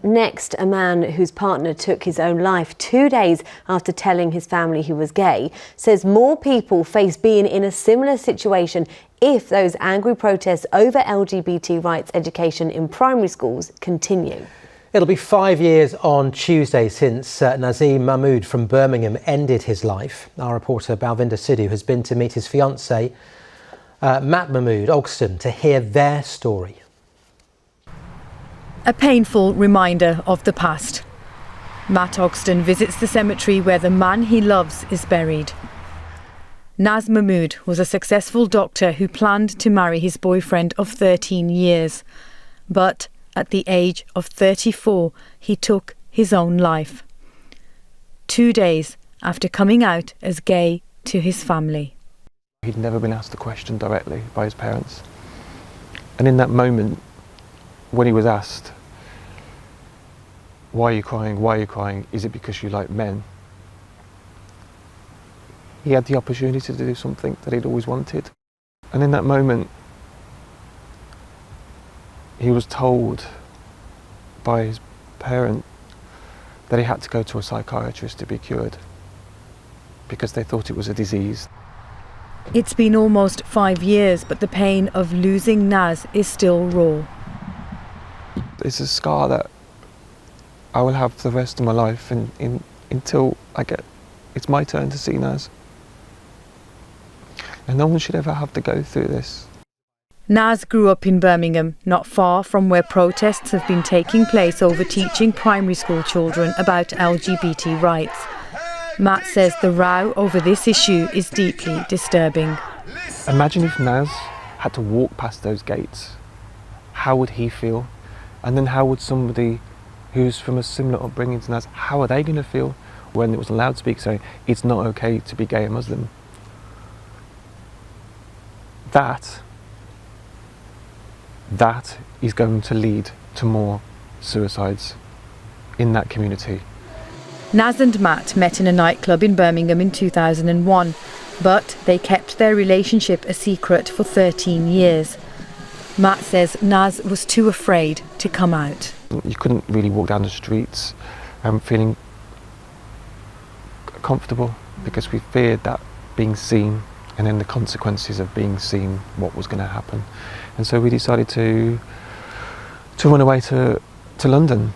Next, a man whose partner took his own life 2 days after telling his family he was gay says more people face being in a similar situation if those angry protests over LGBT rights education in primary schools continue. It'll be 5 years on Tuesday since Nazim Mahmood from Birmingham ended his life. Our reporter Balvinder Sidhu has been to meet his fiancée, Matt Mahmood, Ogston, to hear their story. A painful reminder of the past. Matt Ogston visits the cemetery where the man he loves is buried. Naz Mahmood was a successful doctor who planned to marry his boyfriend of 13 years. But at the age of 34, he took his own life. 2 days after coming out as gay to his family. He'd never been asked the question directly by his parents. And in that moment, when he was asked, "Why are you crying? Why are you crying? Is it because you like men?" He had the opportunity to do something that he'd always wanted. And in that moment, he was told by his parent that he had to go to a psychiatrist to be cured because they thought it was a disease. It's been almost 5 years, but the pain of losing Naz is still raw. It's a scar that I will have for the rest of my life until it's my turn to see Naz. And no one should ever have to go through this. Naz grew up in Birmingham, not far from where protests have been taking place over teaching primary school children about LGBT rights. Matt says the row over this issue is deeply disturbing. Imagine if Naz had to walk past those gates. How would he feel? And then how would somebody who's from a similar upbringing to Naz, how are they going to feel when it was a loudspeaker saying it's not okay to be gay and Muslim? That is going to lead to more suicides in that community. Naz and Matt met in a nightclub in Birmingham in 2001, but they kept their relationship a secret for 13 years. Matt says Naz was too afraid to come out. You couldn't really walk down the streets feeling comfortable because we feared that being seen and then the consequences of being seen, what was going to happen. And so we decided to run away to London.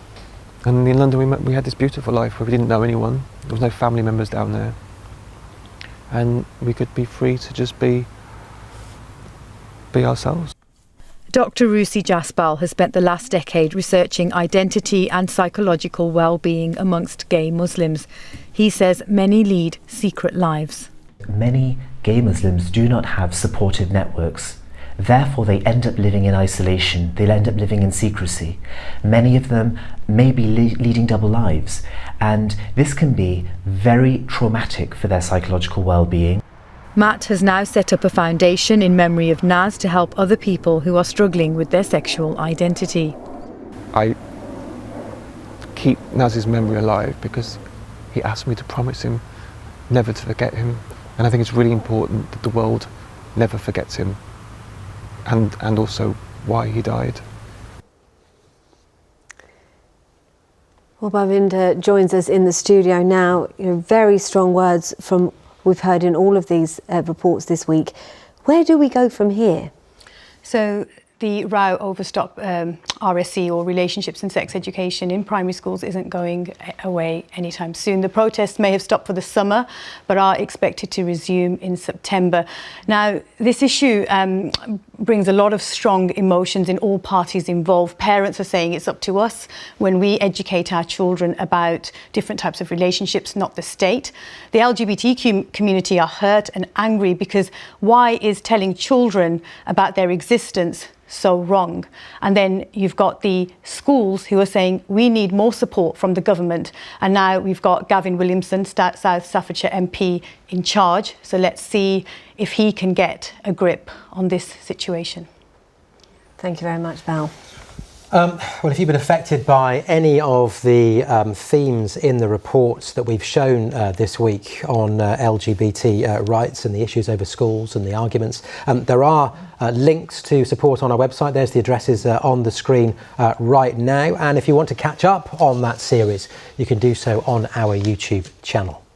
And in London we had this beautiful life where we didn't know anyone. There was no family members down there. And we could be free to just be ourselves. Dr. Rusi Jaspal has spent the last decade researching identity and psychological well-being amongst gay Muslims. He says many lead secret lives. Many gay Muslims do not have supportive networks. Therefore, they end up living in isolation. They'll end up living in secrecy. Many of them may be leading double lives, and this can be very traumatic for their psychological well-being. Matt has now set up a foundation in memory of Naz to help other people who are struggling with their sexual identity. I keep Naz's memory alive because he asked me to promise him never to forget him. And I think it's really important that the world never forgets him and also why he died. Well, Balvinder joins us in the studio now. Very strong words from we've heard in all of these reports this week. Where do we go from here? So the row over stop RSE or relationships and sex education in primary schools isn't going away anytime soon. The protests may have stopped for the summer, but are expected to resume in September. Now, this issue brings a lot of strong emotions in all parties involved. Parents are saying it's up to us when we educate our children about different types of relationships, not the state. The LGBT community are hurt and angry because why is telling children about their existence so wrong? And then you've got the schools who are saying we need more support from the government, and now we've got Gavin Williamson, South Staffordshire MP, in charge. So let's see if he can get a grip on this situation. Thank you very much, Val. Well, if you've been affected by any of the themes in the reports that we've shown this week on LGBT rights and the issues over schools and the arguments, there are links to support on our website. There's the addresses on the screen right now. And if you want to catch up on that series, you can do so on our YouTube channel.